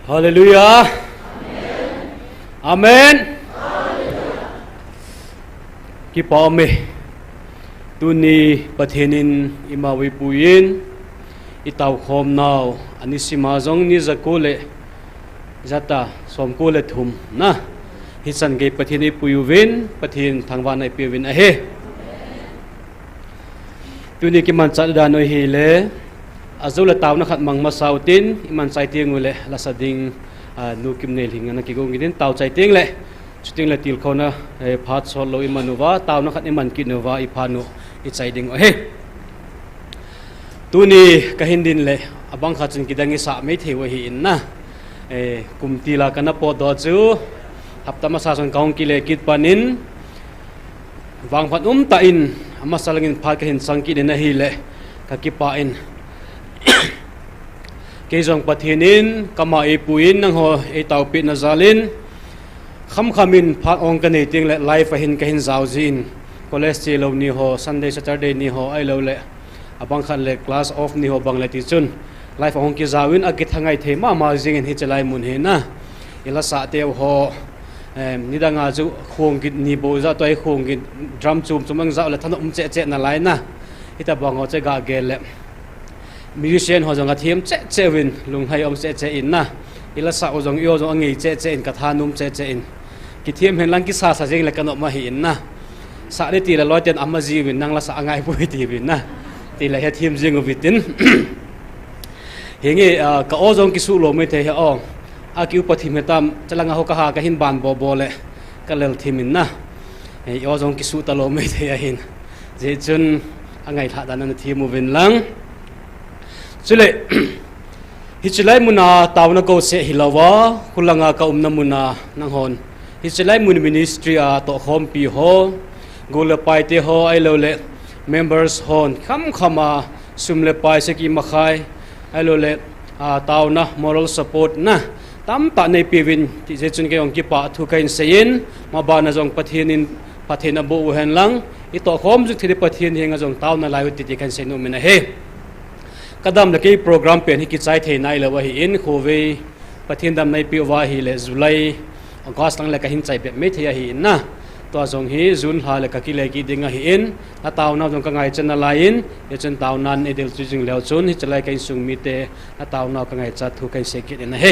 Hallelujah. Amen. Kipa me tuni pathenin imawi puyin itaw khom naw ani simazong ni zakule zata somkule thum na hisan ge pathini puyuvin pathin thangwan ai piwin ahe tuni ki man chal da noi hele azula taw na khat mang masautin iman chai ting ule la sading nu kim ne ling na ki gong gin taw chai ting le chuting la til khona phat sol lo imanuwa taw na khat iman ki nuwa i phanu i chai ding he tuni kahindin le abang khatun kidangi sa me thewa hi in na kumti la kana po do chu hapta ma sa son kaung ki le kit panin wang phat ta in ama salangin phat ka hin sangki de na hi le ka ki pa in Kejong pathinin kama ipuin nang ho e tawpi na zalin khamin phat ong ka ting le life hin ka hin zawzin college che lo ni ho Sunday Saturday ni ho ai lo le abang khan le class off ni ho bang le ti chun life ong ki zawin agit hangai the ma jing hi chalai mun he na ila sa te ho ni da nga chu khong ki ni bo za toy khong ki drum chum chumang za la than che na lai na ita bang ho che ga gel le musician ho jong a thiam che win lung hai om che in na ila sa o jong yo jong angi che in ka thanum che in ki thiam hen lang ki sa jing le kanop ma hi in na sa le ti la loi ten amma ji win nang la sa angai pui ti win na ti la he thiam jing o vitin hingi ka o jong ki su lo me the he o a ki upathi me tam chalanga ho ka ha ka hin ban bo le ka lel thimin na e o jong ki su ta lo me the hin je chun angai tha dan na thiam o win lang chule hichilai muna tawna ko se hilawa kulanga ka umna muna nang hon hichilai mun ministry a to khom pi ho gol pai te ho ai lo le members hon khama sumle pai se ki makhai ai lo le tawna moral support na tam ta nei piwin ti je chun ke ong ki pa thu kain sein ma ba na jong pathin abu hen lang I to khom juk thiri pathin henga jong tawna lai ti kan se no mena he kadam la ke program pen hi ki chai the nai la wa hi in khove pathin dam nai pi wa hi le zulai august lang la ka hin chai be me thia hi na to jong hi jun ha la ka ki le ki dinga hi in ta taw na jong ka ngai chen na lain ye chen taw nan edel chu jing leo chun hi chalai kai sung mi te ta taw na ka ngai cha thu kai se ki na he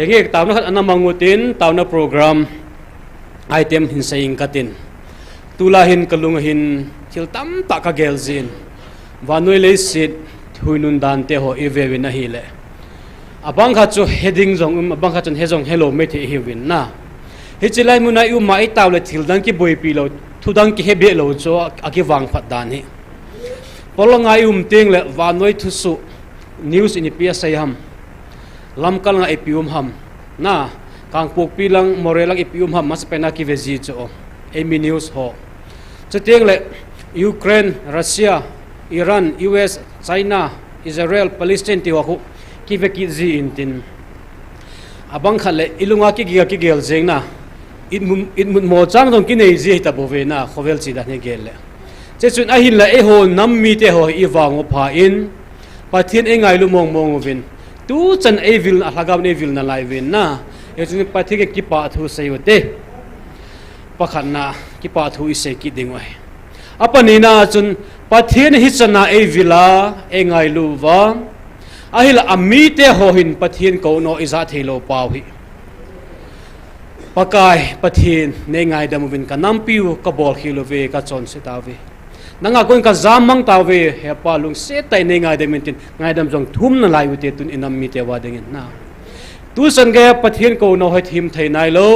he nge taw na khat anamangutin taw na program item hin saying katin tula hin kalung hin thil tam ta ka gel zin vanoi le sit huinun dan te ho ive na hi le abang kha chu heading jong abang kha chun he jong hello me the hi win na hi chilai muna yu mai taw le thil dang ki boi pi lo thu dang ki he be lo cho aki wang phat dan hi polanga teng le wanoi thu su news in pi sayam lamkal nga ipium ham na kang pok pi lang morelang ipium ham mas pena ki vezi cho emi news ho cheteng le Ukraine Russia Iran, US, China, Israel, Palestine ti wa ki ve ki zi intin abang khale ilunga ki giga ki gel jeng na it mun mo chang dong ki nei ji ta bo ve na khovel chi da ne gel le che chun a hin la e ho nam mi te ho I wang o pha in pathin e ngai lu mong vin tu chan e vil a hagam ne vil na lai vin na e chun pathi ke ki pa thu sei te pakhan na ki pa thu I se ki ding wai apani na chun pathin hi chana e vila e ngai lu wa ahil ami te hohin pathin ko no iza thelo pau hi pakai pathin ne ngai dam win ka nampiu ka bol khilo ve ka chon se ta ve nanga koin ka zamang ta ve he pa lung se tai ne ngai dam tin ngai dam jong thum na lai ute tun inam mi te wa ding na tu san ge pathin ko no he thim thai nai lo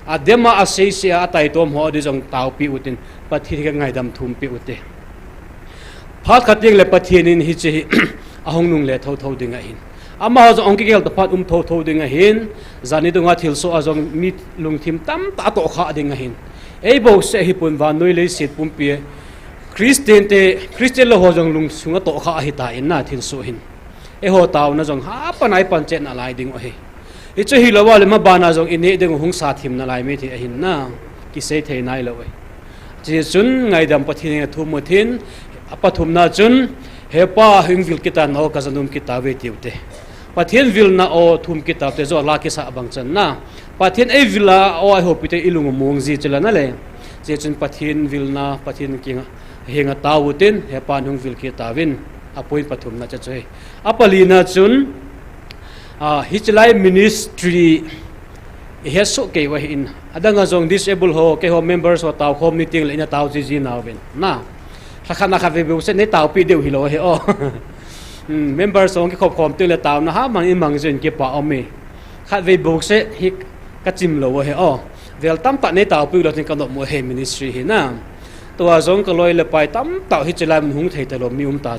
adema ase se atai tom ho di jong tau pi utin pathin ga ngai dam thum pi ute phat khating le pathin in hi che ahong nung le tho dinga hin ama ho ong ki gel to phat tho dinga hin zani dunga thil so azong mit lung thim tam ta to kha dinga hin ei bo se hi pun van noi le sit pum pi christian lo ho jong lung sunga to kha hi ta in na thil so hin e ho taw na jong ha panai pan chen na lai ding o he i che hi lawa le ma bana jong ine ding hung sa thim na lai me thi hin na ki se the nai lo we chi chun ngai dam pathin thu mo thin apathum na chun hepa hingvil kita no kazanum kita ve tiute pathian vilna o thum kitab te zo la ki sa bang chan na pathian e vila o I hope te ilung mong ji chalana le je chun pathian vilna pathian kinga henga tawutin he panung vil ki tawin apoi pathum na cha choi apalina chun hichlai ministry he so ke wa in adanga jong disable ho ke ho members ho taw khom meeting leina taw ji nawin na thakana kha ve se ne taw pi deu hi lo he o members ong ki khop khom te le taw na ha mang in mang jen ke pa omi khat ve bok se hi ka chim lo he o vel tam ta ne taw pi lo tin kan do mo he ministry hi na to a jong ka loi le pai tam taw hi chelai hung thei te lo mi ta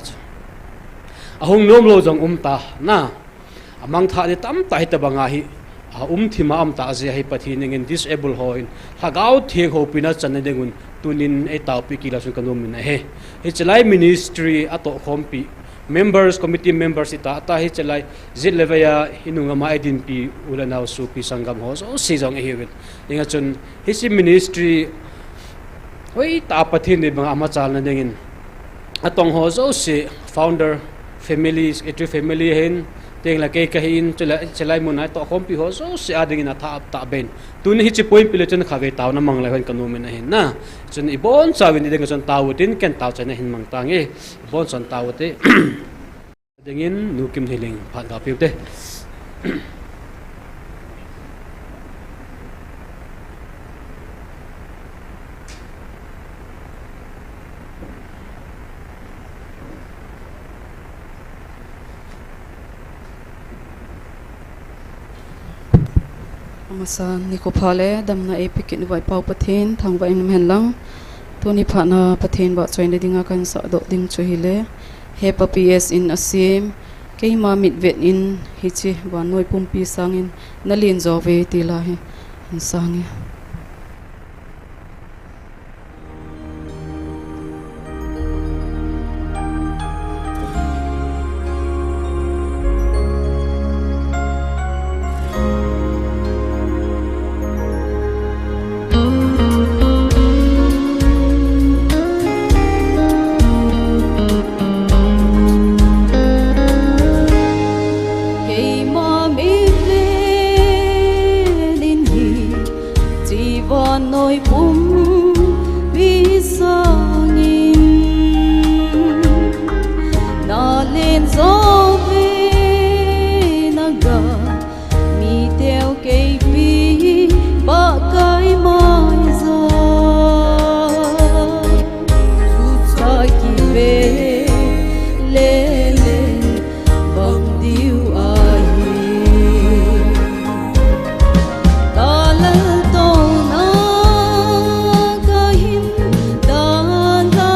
ahung nom lo jong ta na amang tha de tam ta hi ta banga hi thima am ta je hi pathin ngin disable hoin hagau theng ho pina chan dengun tunin e taw pi ki la sun kanom min he hi chelai ministry ato khompi members committee members ita ta hi chelai zit levaya hinunga ma idin pi ulanau su pi sangam ho so si jong e hiwin ninga chun hi si ministry hoi ta pathin de banga ama chal na dengin atong ho so si founder families etri family hen teng la ke kahin chelai mun ai to khompi ho so si ading na tha ta ben tun hi chi point pile chen khawe taw na mang la hen kanom na hin na chun ibon chawin de chon tawutin ken taw chana hin mang tangi ibon chon tawute dengin nukim hiling phat ga piute masa ni ko phale damna epic ni vai pau pathin thang vai nim hen lang to ni phana pathin ba choin de dinga kan sa do ding chu hile he ps in asim keima mit vet in hichi ba noi pumpi sangin nalin zo ve ti la he sangi nỗi bùng vì sangin na lên gió về naga mi theo cây vi ba cái mai ra chút sa kỳ về lên lên bằng điều ai ta lần tô na kahin dan la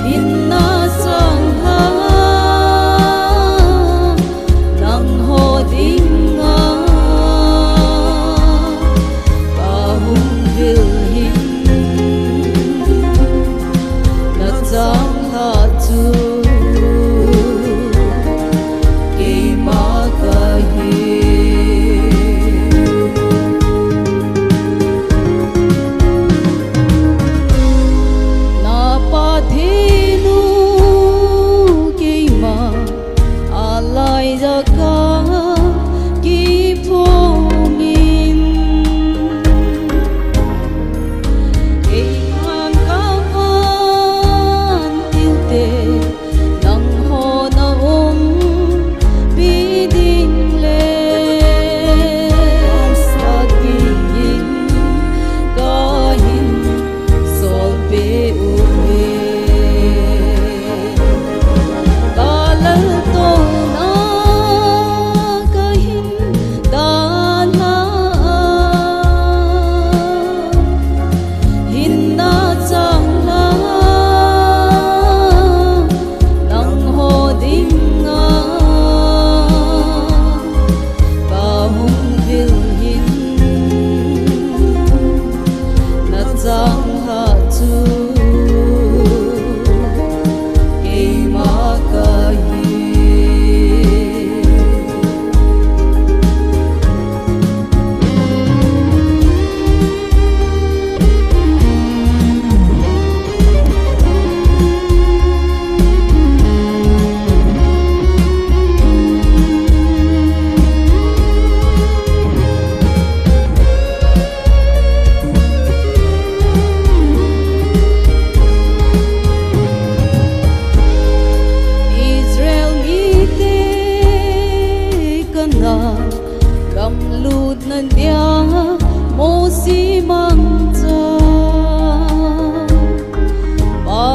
hin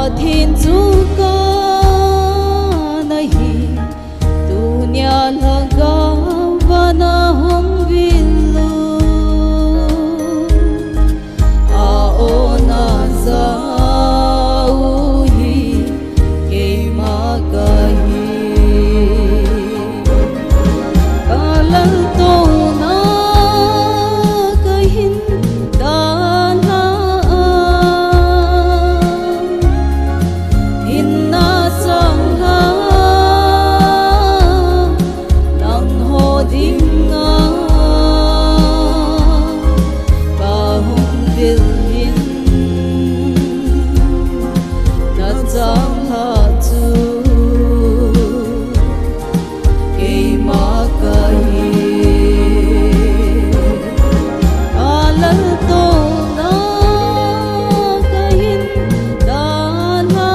pathin chu ka nahi dunya laga vana hum vilu aona za uhi keima kahi kalal to na kahin dana inna sangha nang ho dinga kahum vilhin na sangha tu keima kahi alal to na kahin dana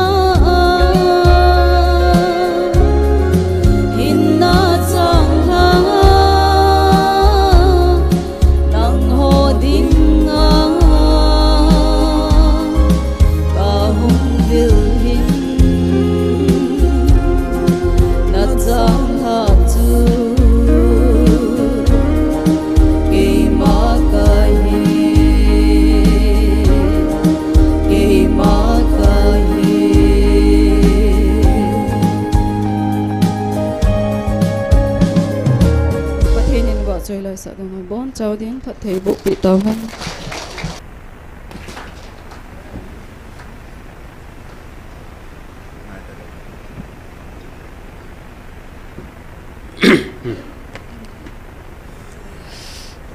inna sangha nang ho dinga kahum vilhin na sangha tu keima kahi keima kahi pathin in wa choi lai sa dong bon chau din phat thei bu pi taw han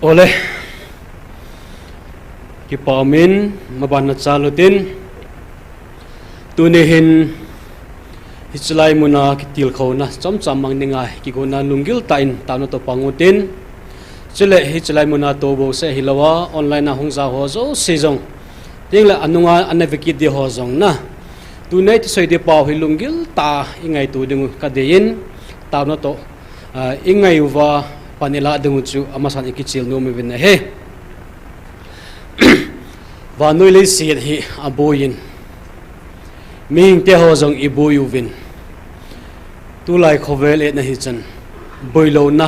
ole ki pamin maban na chalutin tunihin hichlai muna ki til khona chom mang ninga ki gona lungil tain tawna to pangutin chile hichlai muna to bo se hilawa online na hongza ho zo sejong tingla anunga anaviki de ho zong na tunai ti soide paw hi lungil ta ingai tu dingu kadein tawna to ingai wa panela dungu chu amasan ikichil no me vin he wa noi le si hi aboyin ming te ho zong iboyu vin tu lai khovel et na hi chan boilo na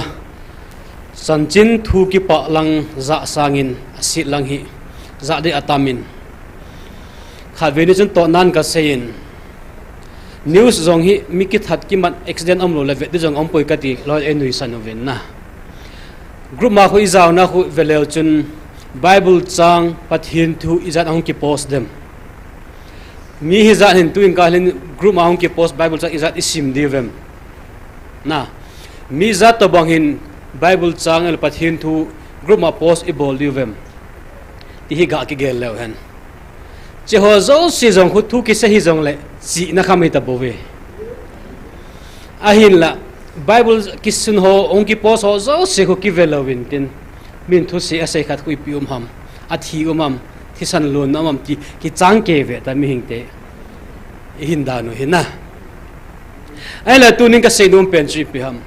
sanchin thu ki pa lang za sangin asit lang hi za de atamin khaveni chan to nan ka sein news zong hi miki that ki man accident amlo le ve de zong ampoi ka ti lo enui sanoven na group ma khu izau na khu velel chun bible chang pathin thu izat ang ki post them mi hi zan hin tuin ka len group ma ang ki post bible chang izat isim divem na mi zat to bang hin bible chang el pathin thu group ma post ibol divem ti hi ga ki gel lew hen che ho zo si zong khu thu ki se hi zong le si na khamai ta bove ahin la bible kisun ho ongki pos ho zo se ko ki velowin tin min thu se ase khat kui pium ham athi umam thisan lon namam ti ki chang ke ve ta mi hingte hinda no hina ala tunin ka se dum pen chi pi ham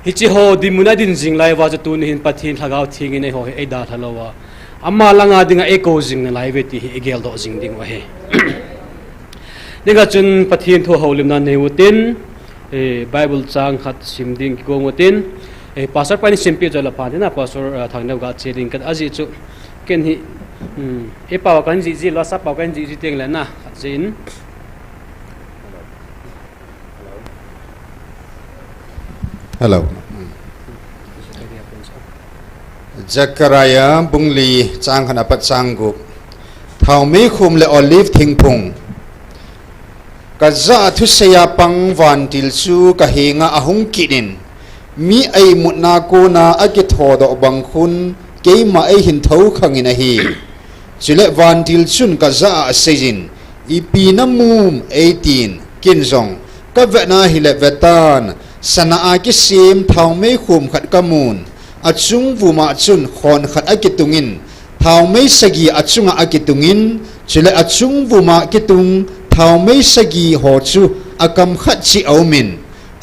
hi chi ho di muna din jing lai wa tu ni hin pathin thagau thing in ho e da thalowa amma langa dinga eco jing na lai ve ti hi egel do jing ding wa he ninga chun pathin thu holim na neutin bible chang khat simding ki gomotin pastor pani simpi jala pa na pastor thangna ga cheding kat aji chu ken hi e paw kan ji ji lo sa paw kan ji ji teng la na jin hello Zachariah bungli chang khana pat changgu thau mi khum le olive thingphung ka za thu seya pang van til chu ka hinga ahung kinin mi ai mutna ko na ake thodo bang khun keima ai hin thau khangin a hi chile van til chun ka za sejin ipi namum 18 kinzong ka vena hile vetan sana a ki sim thau me khum khat kamun achung vuma chun khon khat akitungin thau me sagi achunga akitungin chile achung vuma kitung thau me sagi ho chu akam khat chi aumin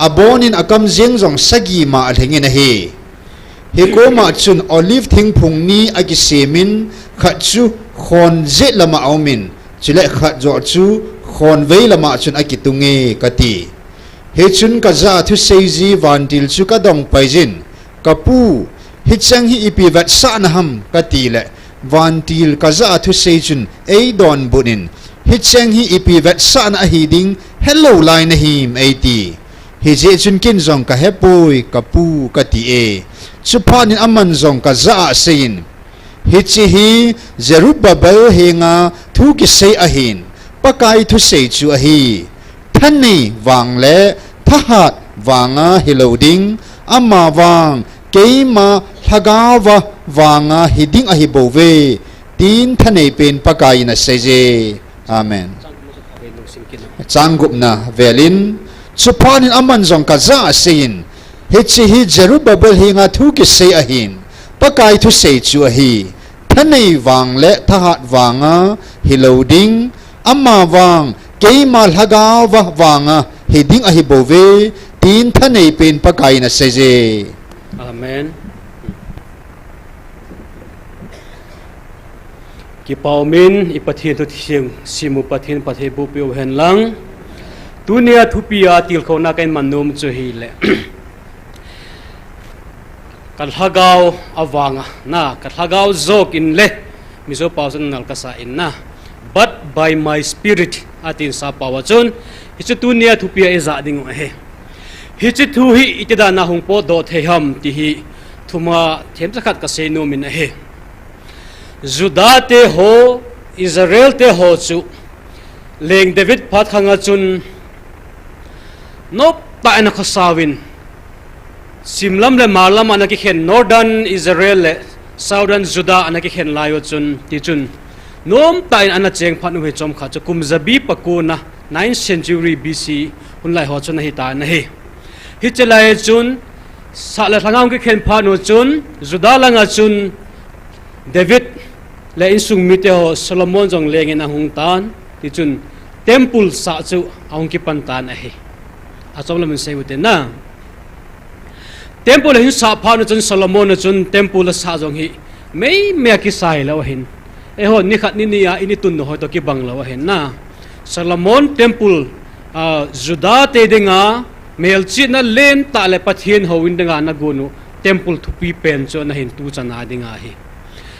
abonin akam jeng jong sagi ma alhengin a hi he ko ma chun olive thing phung ni aki semin khat chu khon je lama aumin chile khat jo chu khon vei lama chun akitunge kati he chun ka za thu seiji vantil chu ka dong paijin kapu hichang hi ipi vat sa na ham kati le vantil ka za thu seijun ei don bunin hichang hi ipi vat sa na hi ding hello line him eiti hi je chun kin zong ka hepoi kapu kati e chupanin aman zong ka za sein hichi hi Zerubbabel henga thu ki sei ahin pakai thu sei chu ahi thani wang le thahat wanga hiloding amma wang keima thagawa wanga hiding ahi bove tin thane pen pakai na seje amen changgup na velin chupanin aman zong ka za sein hichi hi Zerubbabel henga thu ki sei ahin pakai thu sei chu ahi thanei wang le thahat wanga hiloding amma wang keima thagawa wanga hiding ahi bove tin thanei pen pakai na seje amen ki paumin ipathin tu thiam simu pathin pathe bu piu hen lang tunia thupia til khona kain manum chu hi le kan hagau awanga na kan hagau zok in le mizo pausan nal kasa in na but by my spirit atin sa pawachon hichu tunia thupia eza ding he hichu thu hi itida na hung po do theham ti hi thuma them sakhat ka se no min he Juda te ho Israel te ho chu leng David phat khanga chun nop ta na khasawin simlam le marlam anaki khen northern Israel le southern Juda anaki khen layo chun ti chun nom ta in ana cheng phat nu he chom kha chu kumzabi pakuna 9th century BC hunlai ho chun hi ta na he hi chelai chun sa la thangam ki khen phat nu chun Juda langa chun David le insung mite ho Solomon jong lengena hung tan ti chun temple sa chu aung ki pan tan a he a chom lam sei ute na temple hin sa pha no chun Solomon chun temple sa jong hi mei me ki sai lo hin e ho ni khat ni ya ini tun no ho to ki bang lo hin na Solomon temple Juda te dinga melchi na len ta le pathin ho win dinga na gunu temple thupi pen cho na hin tu chana dinga hi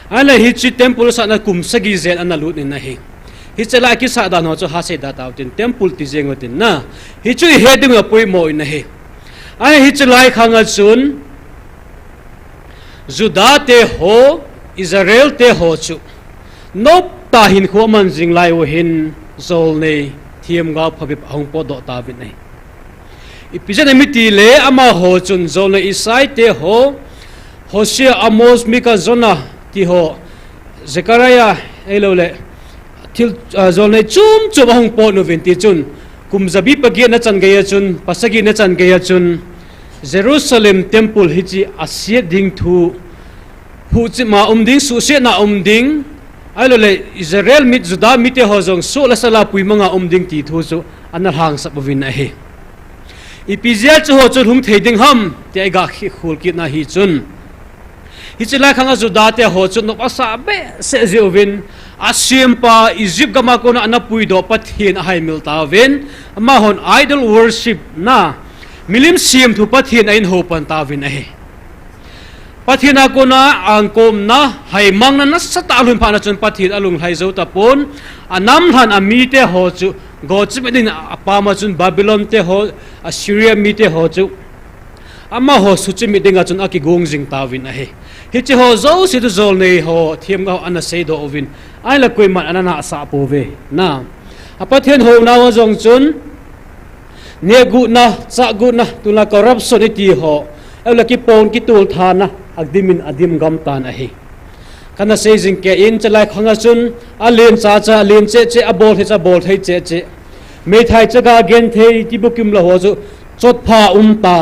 ala hi chi temple sa na kum sagi zen ana lut in na hi hi chala ki sa da no cho ha se da ta tin temple ti jeng tin na hi chu he ding a pui mo in na hi ai hi chalai khanga chun Juda te ho Israel te ho chu nop ta hin kho man jing lai o hin zol nei thiam ga phabip hong po do ta vin nei ipijana miti le ama ho chun zol nei isai te ho Hosea Amos Mika Zona ti ho Zechariah elo le thil zol nei chum chum hong po no vin ti chun kumzabi pagi na chan gaya chun pasagi na chan gaya chun Jerusalem temple hi chi asia ding thu hu chi ma ding su se na ding alo le Israel mit Juda mite ho jong so la sala pui manga ding ti thu chu anal hang sa bovin a he ipizia chu ho chu hum thei ding ham te ga khi khul ki na hi chun hi chila khanga Juda te ho chu no asa be se jovin asim pa Egypt gama ko na anapui do pathin a hai mil ta ven ama hon idol worship na milim sim thu pathin ain ho pan ta vin a he pathina ko na angkom na hai mang na sata lun phana chun pathin alung hai zo ta pon anam than ami te ho chu go chi bedin apama chun Babylon te ho Assyria mi te ho chu ama ho su chi mi dinga chun aki gong jing ta vin a he hi chi ho zo si tu zol nei ho thiam ga ana sei do ovin ai la koi man anana sa po ve na apathen ho na wa jong chun ne gu na cha gu na tula corruption ti ho ela ki pon ki tul thana agdimin adim gam tan a hi kana sei jing ke in chalai khanga chun alen cha cha len che che abol he cha bol thei che che me thai cha ga gen thei ti bukim la ho chu chot pha ta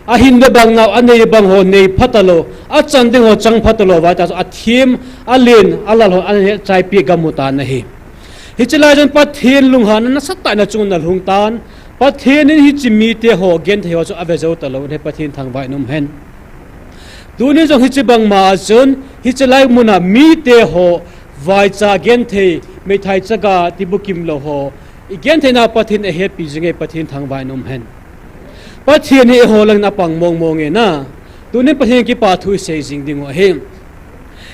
a hin de bang naw anei bang ho nei phatalo a chan ding ho chang phatalo wa ta a thim a len alal ho an he chai pi gamuta na hi hi chalai jon pathin lung han na sat ta na chung na lung tan pathin hi chimi te ho gen thei ho chu ave zo ta lo he pathin thang vai num hen tuni jong hi chibang ma chun hi chalai muna mi te ho vai cha gen thei me thai chaga tibukim lo ho igen thena pathin a happy jinge pathin thangwai nom hen pathin hi holang na pang mong mong e na tunin pathin ki pa thu sei jing ding wa hem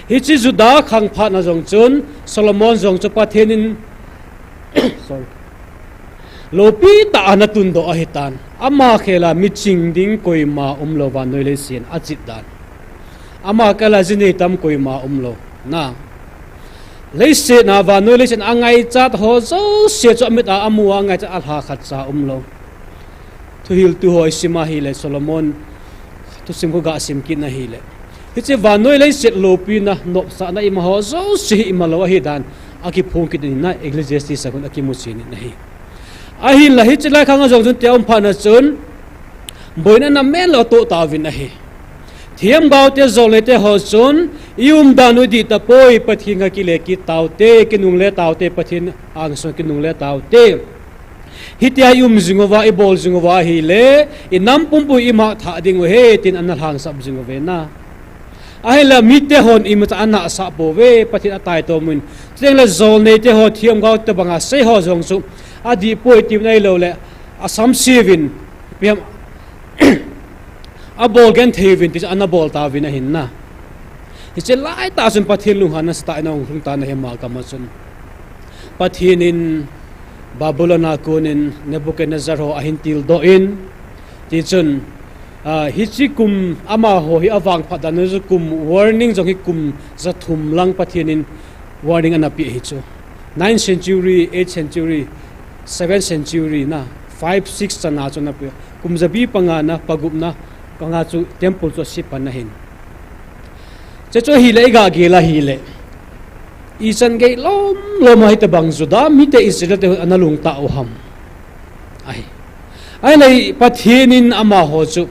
hi chi juda khang pha na jong chun Solomon jong chu pathin in sorry lopi ta anatun do ahitan ama khela miching ding koima umlo wa noile sin achit dan ama kala jini tam koima umlo na leise na wa noile sin angai chat ho zo se chu amit a amuwa ngai cha alha khat cha umlo thu hil tu hoi sima hi le Solomon tu sim ko ga sim kin na hi le hi che wa noile sit lopi na no sa na ima ho zo si ima lo hi dan aki phong ki din na Ecclesiastes sakun aki musin na hi ahin la hi chila khanga jong jun tiam phana chun boina na men lo to ta vin a hi thiam gau te zole te ho chun yum danu di ta poi pathinga ki le ki taute ki nung le taute pathin ang so ki nung le taute hitia yum zingova I bol zingova hi le I nam pum pu I ma tha ding he tin anal hang sab zingove na ahila mite hon I mata ana sa bo we pathin atai to mun teng la zol ne te ho thiam gau te banga se ho jong su adi poi tim nai lo le asam sivin piam a bol gen thevin tis ana bol ta vin a hin na hi che lai ta sun pathin lung han sta na ung ta na he ma ka ma sun pathin in Babylon akunin Nebuchadnezzar ho ahin til do in ti chun hi chi kum ama ho hi awang phadan zu kum warning jong hi kum za thum lang pathin in warning ana pi hi chu 9th century 8th century 7th century na 5 6 chana chuna pi kum zabi panga na pagup na panga chu temple chu sipan na hin che cho hi le ga ge la hi le isan ge lom lom hai ta bang juda mi te Israel te analung ta oham ai nei pathinin ama ho chu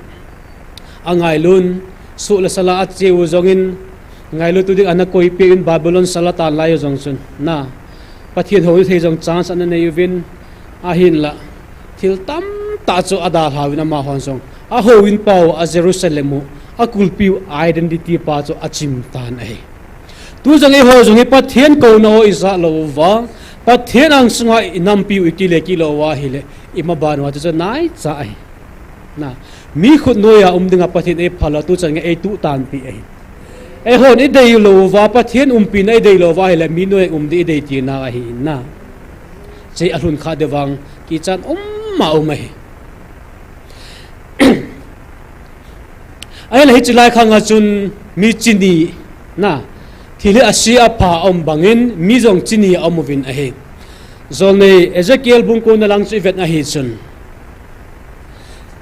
angai lun su la sala a cheu zongin ngai lu tu dik ana koi pe in Babylon sala ta lai jong chun na pathin ho the jong chance an nei win a hin la thil tam ta chu ada hawina ma hon song a ho win pau a Jerusalem a kulpiu identity pa chu achim tan ai tu jang e ho jong e pathian ko no isa lo wa pathian ang sunga inam piu ikile kilo wa hile ima ban wa chu nai cha ai na mi khut noya dinga pathian e phala tu chang e tu tan pi ai e hon e dei lo wa pathian pi nai dei lo wa hile mi noi di dei ti na hi na che alun kha dewang ki chan ma mai ai la hi chilai khanga chun mi chini na thili asia pa bangin mi jong chini amovin a he zolne Ezekiel bungko na lang chu vet na hi chun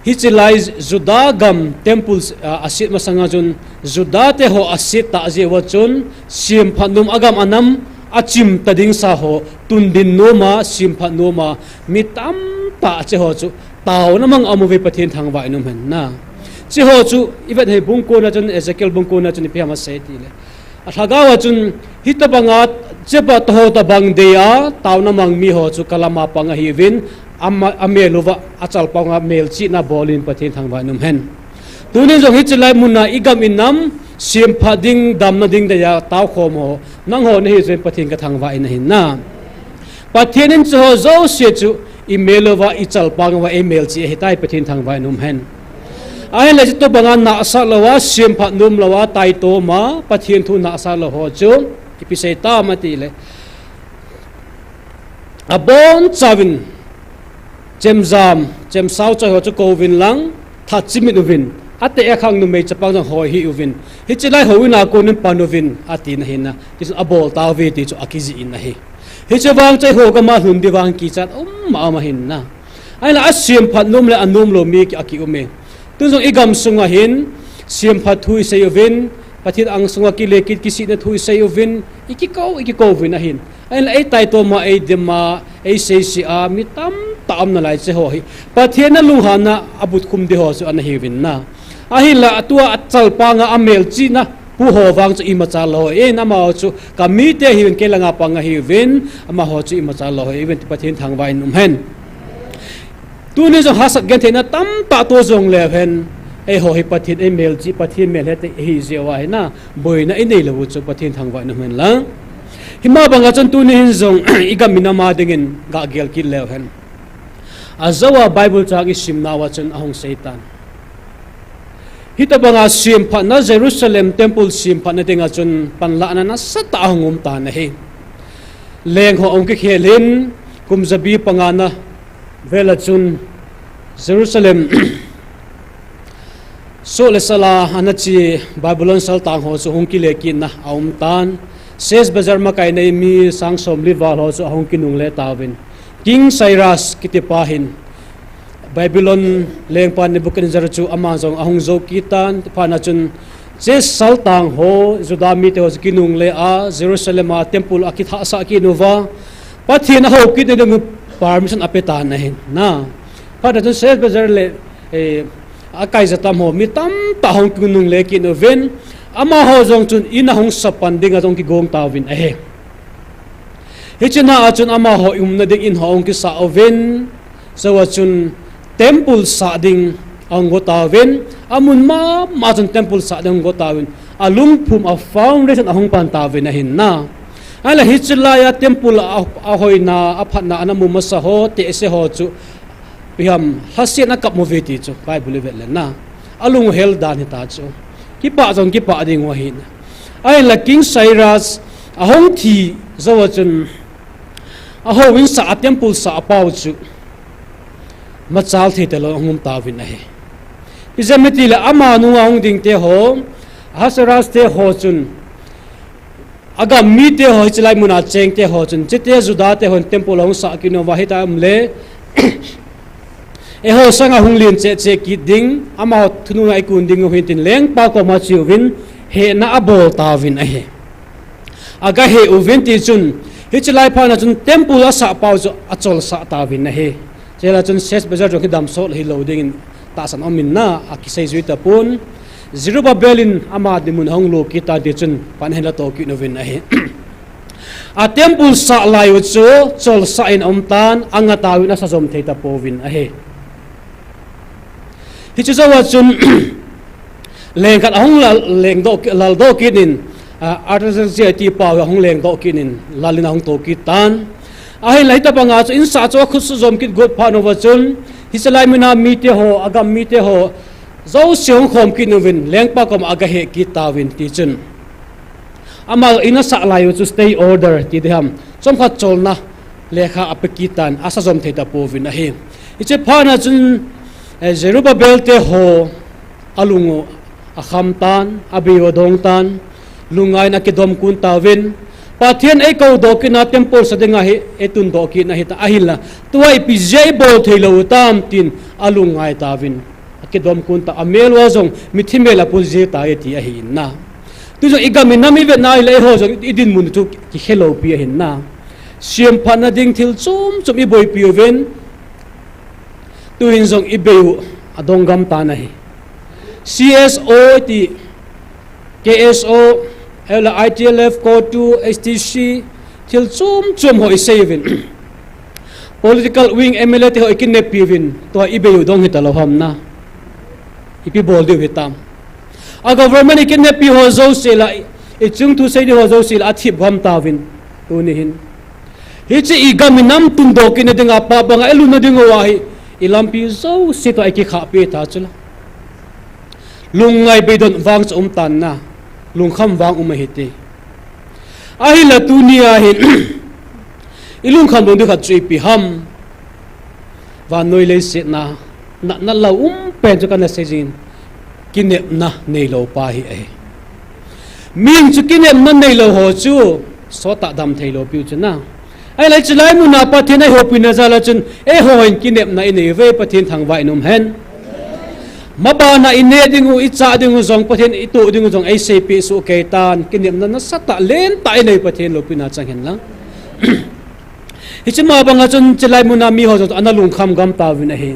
hi chilai juda gam temples asit masanga chun juda te ho asit ta je wa chun sim phanum agam anam achim tading sa ho tundin noma sim phanoma mitam ta che ho chu taw namang amove pathin thangwa inum hen na chi ho chu ivet he bungko na chun Ezekiel bungko na chun pi ma se ti le athagawa chun hitabanga cheba to ta bang deya tawna mang mi ho chu kalama panga hi win ameluwa achal panga mel chi na bolin pathin thangwa num hen tunin jong hichilai munna igam inam sim phading dam na ding deya taw khomo nang ho ne hi zen pathin ka thangwa in hin na pathin in chu zo se chu imeluwa ichal panga email chi hitai pathin thangwa num hen ai la to banga na sa lawa sim pha num lawa tai to ma pathian thu na sa lo ho chu ipisai ta ma ti le abon chavin chemzam chem sau cha ho chu kovin lang tha chimin uvin ate akhang nu me chapang jang hoi hi uvin hi chilai hoina ko nin panovin ati na hina tis abol ta ve ti chu akiji in na hi hi chawang chai ho ka ma hun diwang ki chat ma ma hin na ai la asim pha num le anum lo mi ki aki ume tunjong igam sunga hin sim phat thui sayovin pathit ang sunga ki lekit ki sina thui sayovin ikiko vin a hin ai la ai tai to ma ai dema ai sei si a mitam tam na lai che ho hi pathian na luhana abut khum de ho su an hi vin na a hi la atua achal pa nga amel chi na pu ho wang chu ima cha lo e na ma chu ka mi te hi ke langa pa nga hi vin ama ho chu ima cha lo e event pathian thang vai num hen tu ni jong hasak gen thena tam ta to jong le hen e ho hi pathin e mel chi pathin mel he te hi je wa na boina e nei lo chu pathin thang wa na men la hima banga chon tu ni hin zong igamina ma dingin ga gel ki lew hen azawa bible chang isim nawa chon ahong satan hita banga sim pha na Jerusalem temple sim pha na dinga chon panla na sata ahongum ta na he leng ho ong ki khelin kumzabi pangana vela chun Jerusalem so le sala anachi Babylon sal tang ho so hong ki le kin na aum tan ses bazar ma kai nei mi sang som li wal ho so hong ki nung le tawin King Cyrus kitipahin Babylon leng pan Nebuchadnezzar chu amazong ahong zo kitan phana chun ses sal tang ho Judami te ho ki nung le a Jerusalem a temple akitha sa ki nova pathin ho ki de permission apeta na hin na phana chun ses bazar le akai zatam ho mi tam ta hong kunung le ki no ven ama ho jong chun ina hong sapan dinga jong ki gong tawin a he hichina achun ama ho na ding in hong ki sa oven so achun temple sa ding ang go tawin amun ma chun temple sa ding go tawin alung phum a foundation ahong pan tawin a hin na ala hichila ya temple a hoina a phatna anamu masa ho te se ho chu piham hasena kap moviti chu bible vel na alung hel dan ta chu ki pa ding wa hin ai la King Cyrus ahong thi zawachun aho win sa temple sa pau chu machal the te lo ngum ta win a he izameti la ama nu ong ding te ho hasaras te ho chun aga mi te ho chlai muna cheng te ho chun chete juda te hon temple ong sa kino wa hita amle eho sanga hunglin che ki ding ama thunu ai kun ding hin tin leng pa ko ma chiu win he na abol ta win a he aga he uvin ti chun hi chlai pha na chun temple a sa pau chu achol sa ta win a he chela chun ses bazar jo ki dam sol hi loading in ta san omin na akisai zui ta pun Zerubabelin ama dimun hong lo ki ta de chun pan hela to ki no win a he a temple sa lai chu chol sa in omtan anga tawin a sa zom theita povin a he hi chu zawa chun leng kat hong leng do lal do kinin artisan ti pa hong leng do kinin lalin hong to ki tan a hi lai ta banga chu in sa chu khu su zom kit god pha no wa chun hi salai mina mi te ho agam mi te ho zo siong khom ki novin leng pa kom aga he ki tawin ti chun amal ina sa lai chu stay order ti de ham chom khat cholna lekha apekitan asa zom theta povin a he iche phana chun Zerubabel te ho alungo akhamtan abiodong tan lungai na kidom kun tawin pathian ei ko do ki na temple sa denga he etun do ki na hita ahila tuai pi jai bol theilo tam tin alungai tawin akidom kun ta amel wa jong mithimela pulje ta eti a hin na tu jo igami nami ve nai le ho jong idin mun chu ki hello pi hin na siam phana ding thil chum i boy pi ven tu hin jong ibeu adongam ta na hi CSO ti KSO ela ITLF code 2 STC thil chum hoi sevin political wing MLA te hoi kinne pivin to ibeu dong hitalo ham na ipi bol de hitam a government kinne pi ho zo sela e chung tu sei de ho zo sela athip gam tawin tu ni hin hi chi igaminam tun do kin dinga pa banga elu na dingo wa hi ilampi zo si to ai ki kha pe ta chula lungai be don wang chum tan na lungkham wang hite ahi la tunia hin ilung kham dong de khat chui pi ham wa noi le se na la pen chu kana se jin kinep na nei lo pa hi ai min chu kinep na nei lo ho chu so ta dam thei lo piu chu na ai lai chulai mu na pa thena ho pin na zala chun e ho in kinep na ine ve pathin thang vai num hen maba na ine dingu icha dingu zong pathin itu dingu zong ai se pi su ke tan kinep na sata len ta ine pathin lo pina chang hen la hichma banga chun chulai mu na mi ho zo analung kham gam ta win a he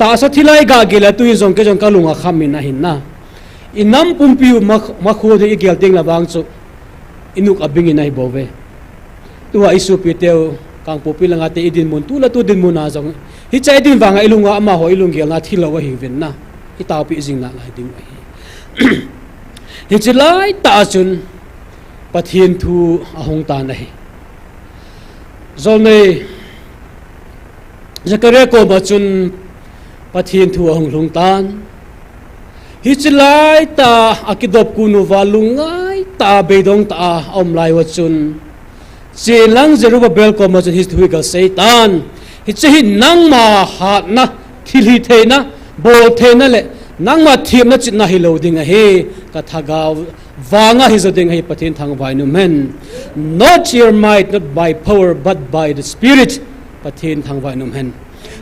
ta sa thilai ga gela tu jong ke jong ka lunga khamin na hin na inam pumpiu ma khu de igel ting la bang chu inuk abing inai bove tuwa isu piteu kang popi langa te idin mun tu la tu din mun na jong hi chai din wanga ilunga ama ho ilung gel na thilo wa hi ven na itaw pi jing na lai ding hi chilai ta chun pathian thu ahong ta nahi zolne Zakaria ko bachun pathian thu ahong lung tan hichilai ta akidop kunu walungai ta bedong ta omlai wachun chelang Zerubbabel ko bachun history ka Satan hichi nang ma hat na thili theina bol theina le nang ma thim na chit na hi lo ding a he ka thagaw wanga hi zoding hi pathin thang vai nu men not your might not by power but by the spirit pathin thang vai nu men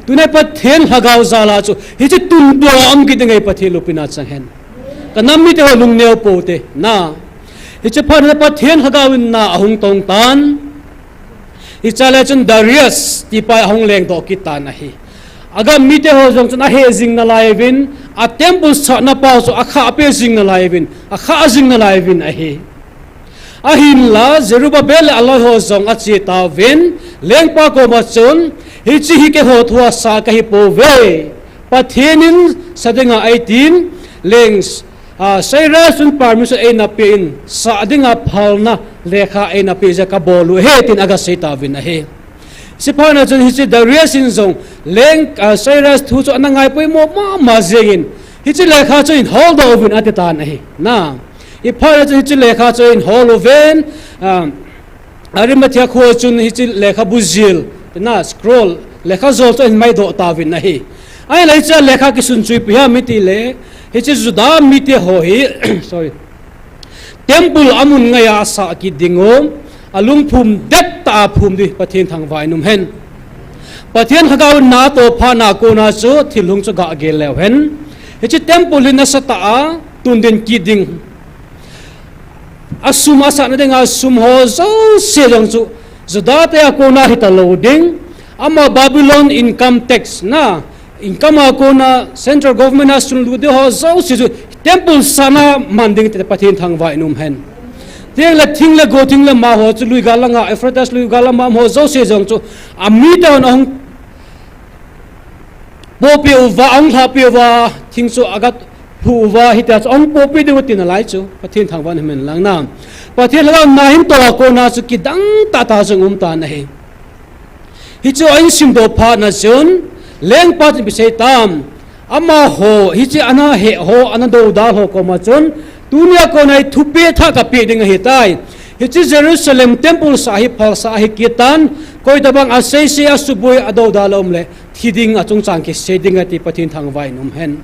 tunai pathin hagaw zala chu hi chi tun do am ki ding hi pathin lupina chang hen ka nammi te ho lung neo po te na hi chi phan pathin hagaw na ahung tong tan hi chala chun Darius ti pa ahung leng do ki tan a hi aga mite ho jong chuna he jing na laivin a temple sa na pa so akha pe jing na laivin akha jing na laivin a he a hin la Zerubbabel Allah ho jong a chi ta vin leng pa ko ma chun hi chi hi ke ho thua sa ka hi po ve pathinin sadinga 18 leng Saira sun permission e na pin sa dinga phalna lekha e na pe ja ka bolu he tin aga se ta vin a he sipana chun hi chi Darius in zong leng Cyrus thu chu anangai poi mo ma zengin hi chi lekha chu in hold over at ta na hi na i phara chu hi chi lekha chu in hold over arimathia kho chun hi chi lekha buzil na scroll lekha zol chu in mai do ta vin na hi ai lai cha lekha ki sun chui pia miti le hi chi juda miti ho hi sorry temple amun ngaya sa ki dingom alung phum det ta phum di pathin thang vai num hen pathin hagaw na to pha na ko na chu thilung chu ga gel lew hen hi chi temple in asata a tundin ki ding asuma sa na ding asum ho zo se jong chu zada te ko na hita loading ama Babylon income tax na income ko na central government has to do ho zo se temple sana manding te pathin thang vai num hen tiếng là thing là go thing là ma ho chu lui gala nga Ephraitas lui gala ma ho zo se jong chu ami ta on po pi wa ang tha pi wa thing chu agat hu wa hita ong po pi de tin lai chu pathin thang wan men lang nam pathin la na hin to ko na chu ki dang ta ta jong ta na he hi chu ain sim do pha na chun leng pa bi se tam ama ho hi chi ana he ho ana do da ho ko ma chun dunia ko nai thupe tha ka pe ding hi tai hi chi Jerusalem temple sahib phal sahib kitan koi dabang asai se asuboi ado dalom le thiding achung chang ki seding ati pathin thang vai num hen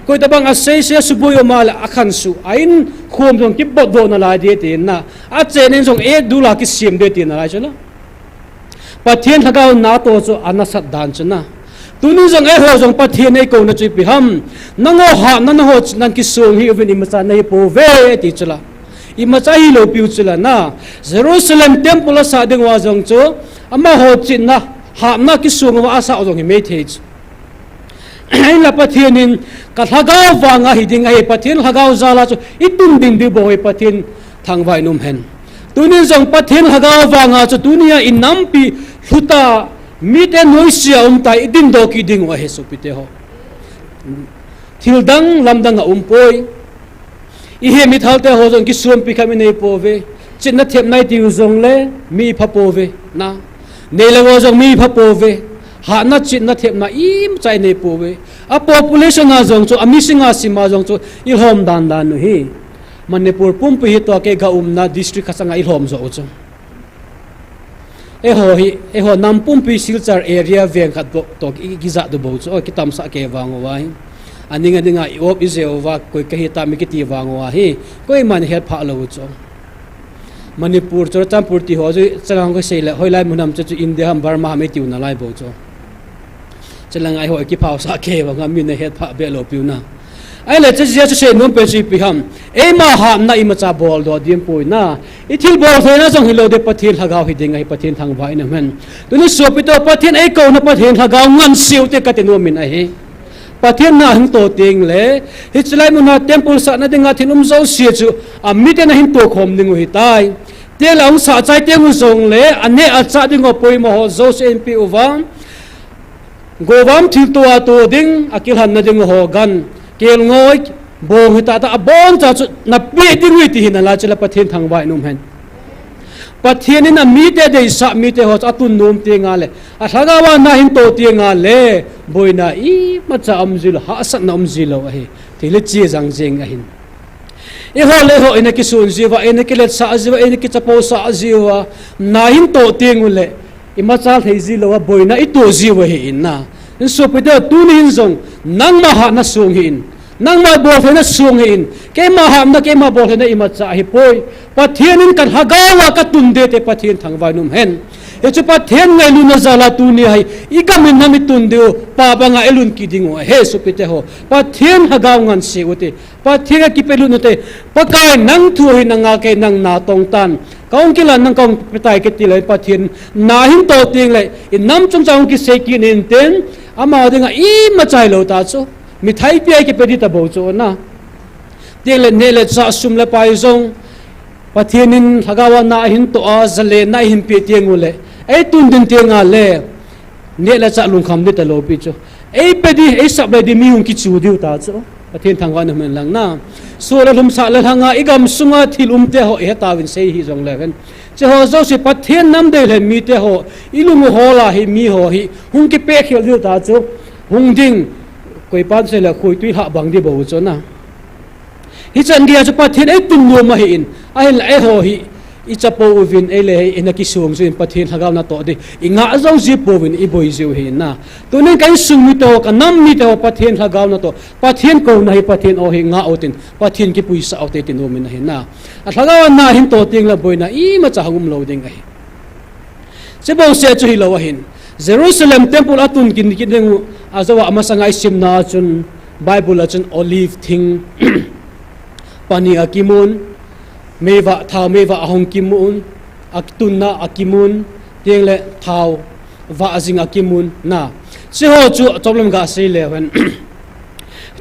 koi dabang asai se asuboi mal akhan su ain khom jong ki bod do na la de tin na a chenen jong e dula ki sim de tin na la chana pathin thagaw na to chu anasat dan chana tuni jong e ho jong pathin ei ko na chui pi ham nango ha nan ho nan ki song hi even imacha nei po ve ti chula imacha hi lo piu chula na Jerusalem temple sa ding wa jong chu ama ho chin na ha na ki song wa asa jong hi me thei ai la pathin in ka thagaw wanga hi ding ai pathin thagaw zala chu itun din di bo pathin thang vai num hen tuni jong pathin thagaw wanga chu dunia inam pi huta mite noisia tai idin do ki ding wa he so pite ho thildang lamdang poi i he mi thalte ho jong ki suam pi khami nei pove chinna thep nai ti jong le mi pha pove na nei le wo jong mi pha pove ha na chinna thep na im chai nei pove a population na jong chu ami singa sima jong chu il hom dan dan no hi Manipur pumpi hi to ke ga na district khasanga il hom zo chu e ho nampum pi silchar area veng khat to ki za do bo chu ki tam sa ke wang wai aninga dinga op izewa koi ka hi ta mi ki ti wang wa hi koi man he pha lo chu Manipur chu champur ti ho ju changang ko sei la hoilai munam chu India ham Burma me tiu na lai bo chu chalang ai ho ki phau sa ke wa ngam mi na he pha be lo piu na ai le che je se nom pe chi pi ham e ma ha na I ma cha bol do dim pui na I thil bol thoi na jong hilo de pathil hagaw hi ding ai pathin thang vai na men tu ni so pi to pathin ai ko na pathin hagaw ngan siu te ka te no min a hi pathin na hang to ting le hi chlai mu na temple sa na dinga thinum zo si chu a mi te na hin to khom ding hi tai te long sa chai te mu zong le ane a cha ding o poi mo ho zo se mp uwang gowam thil to a to ding akil han na ding ho gan kel ngoi bo hita ta bon cha na pe ding wi ti hin la chela pathin thang vai num hen pathian in a mi te dei sa mi te ho atun nom te nga le a thagawa na hin to te nga le boina I ma cha amzil ha sa na amzilo a hi tile chi jang jeng a hin e ho le ho ina ki sun jiwa ina ki let sa jiwa ina ki chapo sa jiwa na hin to te ngule I ma cha thei ji lo boina I to jiwa hi inna in so pe de tu ni hin zong nang ma ha na sung hin nang ma bo fe na sung hin ke ma ha na ke ma bo fe na I ma cha hi poi pathian in kan hagawa ka tun de te pathian thangwa num hen e chu pathian ngai lu na zala tu ni hai I ka min na mi tun de pa ba nga elun ki dingo he so pe te ho pathian hagaw ngan se ote pathian ki pelu no te pakai nang thu hi na nga ke nang na tong tan kaung kila nang kaung petai ke tilai pathian na hin to ting le in nam chung chaung ki se ki nin ten ama de nga I ma chai lo ta chu mi thai pi ke pedi ta bo chu na te le ne le cha sum le pai zong pathian in hagawa na hin to a zale na hin pe tiang ule ei tun din tianga le ne le cha lung kham ni ta lo pi chu ei pedi ei sab le di mi hung ki chu diu ta chu pathian thangwa na men lang na so la lum sa la hanga igam sunga thil te ho e ta win sei hi jong le ven che ho zo si pathian nam de le mi te ho ilung ho la hi mi ho hi hung ki pe khel diu ta chu hung ding koi pan se la khoi tui ha bang di bo chu na hi chan dia chu pathian ei tun no ma hi in ai la e ho hi I chapo uvin ele ina ki sung so in pathian hagaw na to de inga zo ji povin I boi jiu hi na tunin kai sung mi to ka nam mi to pathian hagaw na to pathian ko na hi pathian o hi nga otin pathian ki puisa ote tin no min na hi na a hagaw na hin to ting la boi na I ma cha hum lo ding ai se bo se chu hi lo hin Jerusalem temple atun kin ding azawa amasanga isim na chun Bible chun olive thing pani akimun meva thao meva ahong kimun aktun na akimun tiang le thao va azing akimun na se ho chu problem ga se le wen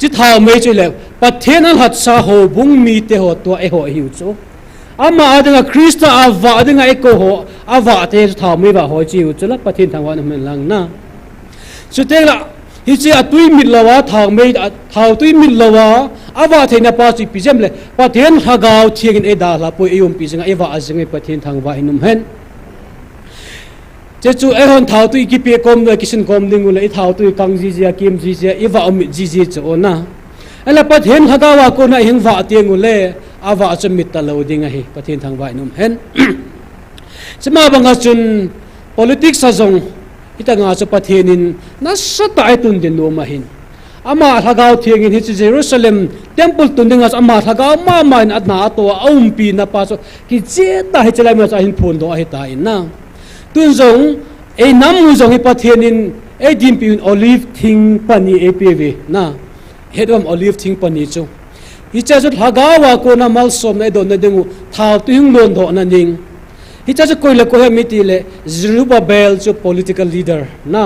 chi thao me chu le pathian al hat sa ho bung mi te ho to e ho hiu chu ama adanga krista ava adanga eko ho ava te thao meva ho chi chu la pathian thangwa na men lang na chu te la hi chi atui mit lawa thao me thao tui mit lawa awa theina pa chi pijam le pathian hagaw thiangin e da la poi eyum pijanga ewa azing e pathian thangwa inum hen che chu e hon thau tu ki pe kom no kisin kom ding ule thau tu kang ji ji kim ji ji ewa om ji ji chu na ala pathian hagawa ko na hing wa tiang ule awa chamit ta lo ding a hi pathian thangwa inum hen chama banga chun politics sajong itanga chu pathianin na sata etun din no ma hin ama hagaw thiangin hi Jerusalem temple tundinga ama hagaw ma man adna to aumpi na pa so ki che ta hi chalai ma cha hin phun do hi ta in na tun zong e nam mu zong hi pathianin e dim pi olive thing pani apv na hedom olive thing pani chu hi cha chu hagawa ko na mal som na don na dengu thau tu hing lon do na ning hi cha chu koila ko he miti le Zerubbabel chu political leader na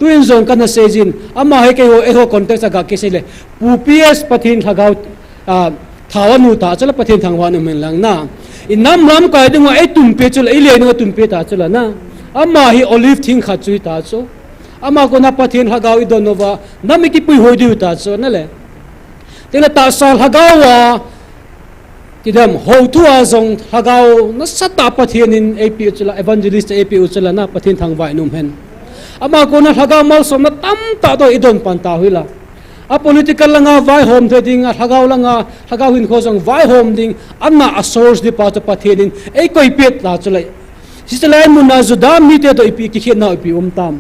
tuin zong kana sejin ama he ke ho e ho context aga ke sele ps pathin hagaw thawanu ta chala pathin thangwa nu men lang na inam ram ka dinga e tum pe chul e le no tum pe ta chala na ama hi olive thing kha chui ta cho ama ko na pathin hagaw I donova nami ki pui hoi diu ta cho na le tela ta sal hagawa tidam ho tu a zong hagaw na sata pathin in ap chula evangelist ap chula na pathin thangwa num hen ama ko na hagaw mal som na tam ta do idon pan ta huila a political langa vai home thing a hagaw langa hagaw hin khosong vai home ding anna a source di pa to pathin ei koi pet la chulai sisalai munna zuda mi te to ipi ki khena ipi tam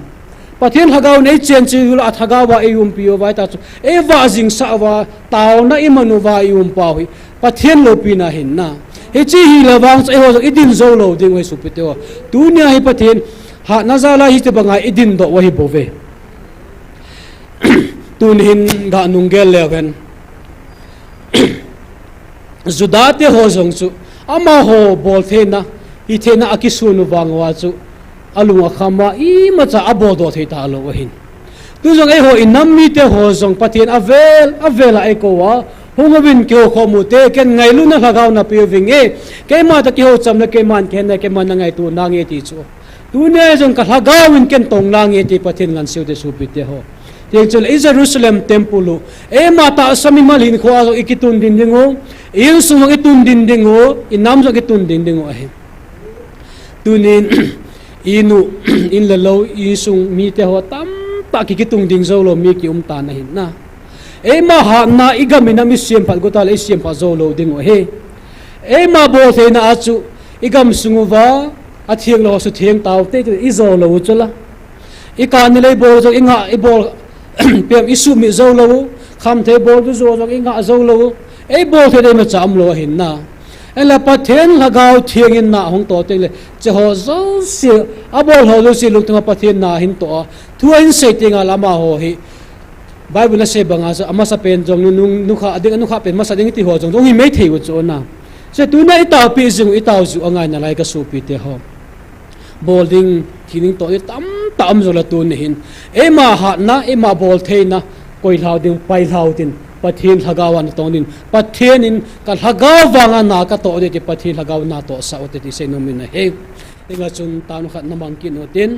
pathin hagaw nei chen chi ul a hagawa ei pio vai ta chu e wa jing sa wa taw na imanu wa pa hui pathin lo pi na hin na he chi hi lawang e ho idin zo lo ding we su pite wa dunia hi pathin ha nazala hi te banga idin do wa hi bove tun hin ga nungel leven zudate ho zong chu ama ho bol thena I thena akisunu wangwa chu alunga khama I macha abodo thei ta lo hin tu zong e ho inam mi te ho zong pathin avela e ko wa hungawin ke ho khomu te ken ngai lu na hagaw na pi vinge ke ma ta ki ho cham na ke man ken na ke man ngai tu na nge ti chu tu ne zong ka hagawin ken tong la nge ti pathin ngan siu te su pi te ho tiang chul I Jerusalem temple e mata sami malhin kho azo ikitun din dingo in sumang itun din dingo inam zo ikitun din dingo ahe tunin inu in la lo isung mi te ho tam ta ki tung ding zo lo mi ki ta na hin na e ma ha na igamina mi siam phat gotal e siam pha zo lo ding o he e ma bo the na achu igam sunguwa a thiang lo su thiang taw te i zo lo chula i kan ni le bol zo inga i bol pem isu mi zo lo kham the bol zo zo inga zo lo e bol the de ma cham lo hin na ela pathen lagaw thiang in na hong to te le che ho zo si a bol ho lo si lu tu pathen na hin to thu in se te nga lama ho hi bible na se banga so ama sa pen jong nu kha ading nu kha pen ma sa ding ti ho jong hi mai thei wo cho na se tu na ita pi jing ita ju angai na lai ka su pi te ho bowling thining to tam zo la tu ni hin ema ha na ema bol thei na koi lau ding pai lau tin pathin hagawan to nin pathin in kal hagawanga na ka to de ti pathin hagaw na to sa ote ti se no min he inga chun tanu khat na mangkin otin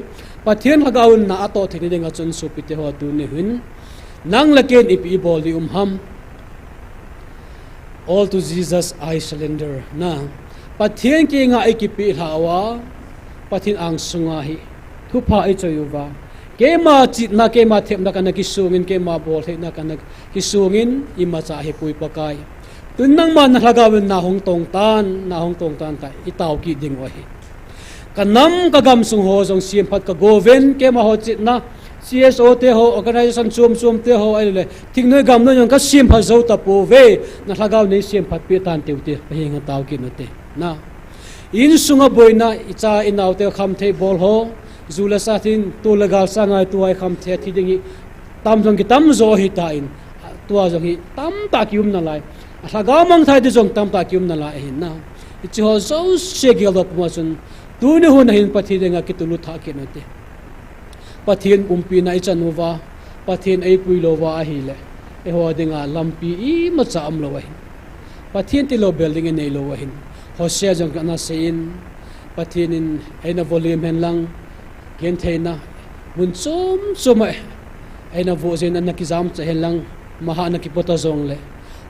pathin hagawun na ato thini denga chun su pi te ho tu ni hin nang laken ipi bol di ham all to Jesus I surrender na pathin ki nga ikipi hawa pathin ang sunga hi thupa ai choyuwa kema chit na kema thep na kana kisungin kema bol he na kana kisungin ima cha he pui pakai tun nang man lagawin na hong tong tan ta itaw ki ding wa hi kanam kagam sung ho jong siam phat ka goven kema ho chit na CSO te ho organization sum te ho ai le thing noi gam no yong ka siam pha zo ta po ve na lagaw nei siam phat pi tan te te hi nga taw ki no te na in sunga boina icha inaw te kham the bol ho zula satin to lagal sangai tuai kham the thi dingi tam jong ki tam zo hi ta in tua jong hi tam ta kium na lai lagaw mang thai de jong tam ta kium na lai hin na ichi ho zo se gel do ma chun tu ne hun hin pathi denga ki tulu tha ki no te pathin umpi na ichanuwa pathin ai puilowa a hi le e ho dinga lampi i ma cha am lo wa hin pathin ti lo building e nei lo wa hin hosea jong kana sein pathin in aina volume hen lang gen theina mun chum aina vo zen an ki jam cha hen lang maha na ki pota zong le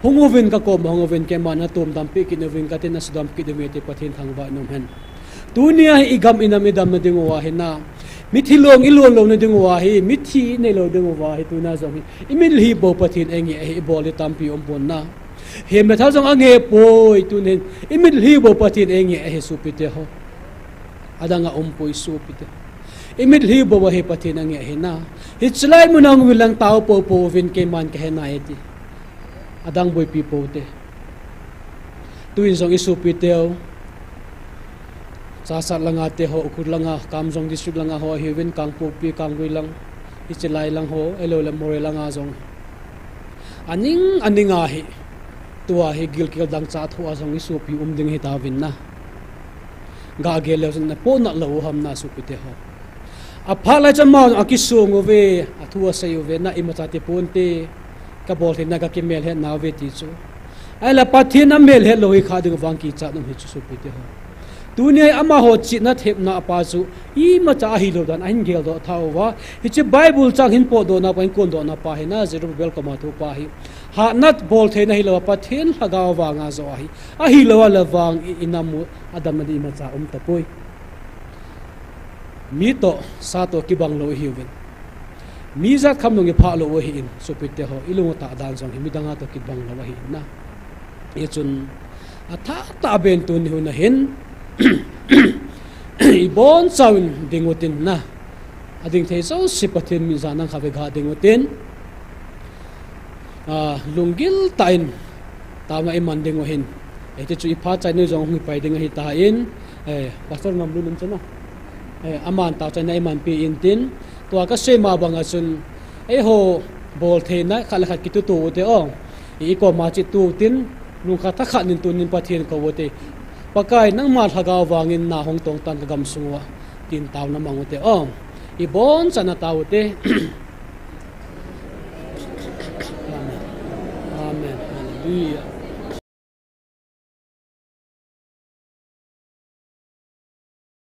hungovin ka ko hungovin ke mana tum dam pi ki novin ka tin asdam ki de mete pathin thangwa nom hen dunia igam inam idam na ding wa hin na mithilong ilon lo na ding wa hi mithi ne lo ding wa hi tu na zong hi imil hi bo pathin engi hi bol tampi ompon na he me tha jong ange poi tu nen imil hi bo pathin engi hi supite ho adanga ompoi supite imil hi bo he pathin ange hi na hi chlai munang wilang tau po vin ke man ke na eti adang boy pi po te tu in jong isupite ho sasat langa te ho ukur langa kamjong district langa ho hiwin kangpu pi kangui lang ichilai lang ho elo le more langa jong aninga hi tua hi gil dang cha thu a jong isu pi ding hi ta win na ga ge le na po na lo ham na su pi te ho a phala chan ma akisung ve athua sayu ve na imata te ponte ka bol hin na ka kemel he na ve ti chu ai la pathina mel he lo hi kha ding wang ki cha nam hi chu su pi te ho dunia ama ho chi na thep na pa chu I ma cha hi lo dan an gel do thawa hi chi bible chang hin po do na pain kon do na pa hi na zero welcome to pa hi ha nat bol the na hi lo pa then hagaw wa nga zo hi a hi lo la wang inamu adam na di ma cha ta poi mi to sa to ki bang lo hi wen mi zat kham no nge pha lo hi in so pite ho ilung ta dan jong hi mi danga to ki bang lo hi na ye chun atha ta ben tu ni hu na hin ibon chawin dingutin na ading thei so sipatin mi zanang khabe ga dingutin lungil tain tama iman dingo hin ete chu ipha chai ne jong hui pai ding hi ta in pastor ngam lunum chana aman ta chai na iman pi in tin to ka se ma banga chun ho bol the na khala khat ki tu te o I ko ma chi tu tin lu kha ta khat nin tu nin pathin ko wote pakai nang ma thagaw wangin na hong tong tan gam suwa tin taw na mangote I bon sana tawte amen hallelujah